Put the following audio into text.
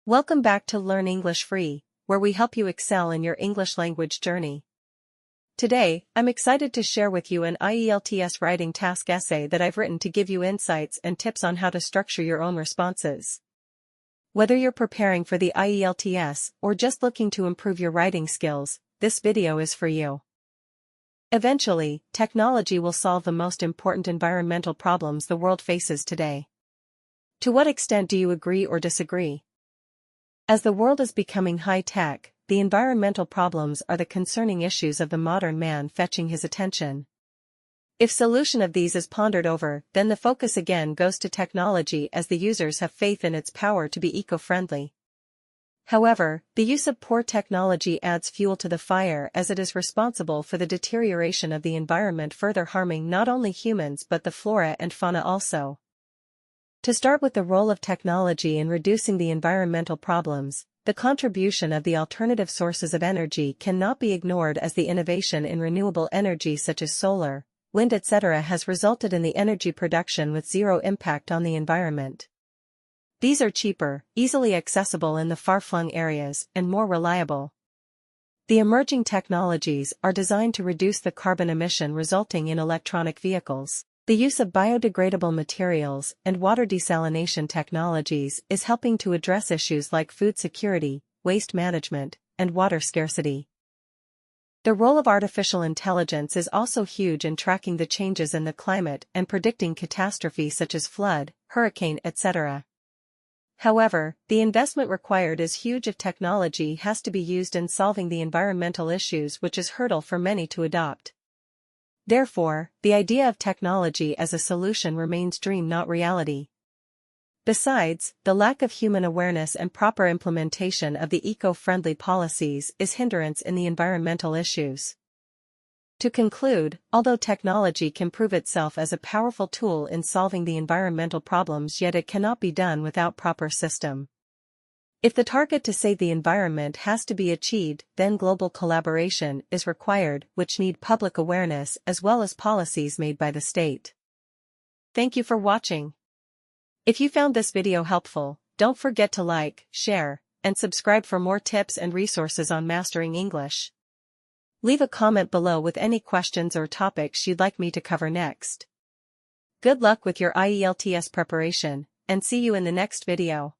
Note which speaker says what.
Speaker 1: Welcome back to Learn English Free, where we help you excel in your English language journey. Today, I'm excited to share with you an IELTS Writing Task essay that I've written to give you insights and tips on how to structure your own responses. Whether you're preparing for the IELTS or just looking to improve your writing skills, this video is for you. Eventually, technology will solve the most important environmental problems the world faces today. To what extent do you agree or disagree? As the world is becoming high-tech, the environmental problems are the concerning issues of the modern man fetching his attention. If solution of these is pondered over, then the focus again goes to technology as the users have faith in its power to be eco-friendly. However, the use of poor technology adds fuel to the fire as it is responsible for the deterioration of the environment, further harming not only humans but the flora and fauna also. To start with the role of technology in reducing the environmental problems, the contribution of the alternative sources of energy cannot be ignored, as the innovation in renewable energy such as solar, wind, etc. has resulted in the energy production with zero impact on the environment. These are cheaper, easily accessible in the far-flung areas, and more reliable. The emerging technologies are designed to reduce the carbon emission resulting in electronic vehicles. The use of biodegradable materials and water desalination technologies is helping to address issues like food security, waste management, and water scarcity. The role of artificial intelligence is also huge in tracking the changes in the climate and predicting catastrophes such as flood, hurricane, etc. However, the investment required is huge if technology has to be used in solving the environmental issues, which is a hurdle for many to adopt. Therefore, the idea of technology as a solution remains dream, not reality. Besides, the lack of human awareness and proper implementation of the eco-friendly policies is hindrance in the environmental issues. To conclude, although technology can prove itself as a powerful tool in solving the environmental problems, yet it cannot be done without proper system. If the target to save the environment has to be achieved, then global collaboration is required, which need public awareness as well as policies made by the state. Thank you for watching. If you found this video helpful, don't forget to like, share, and subscribe for more tips and resources on mastering English. Leave a comment below with any questions or topics you'd like me to cover next. Good luck with your IELTS preparation, and see you in the next video.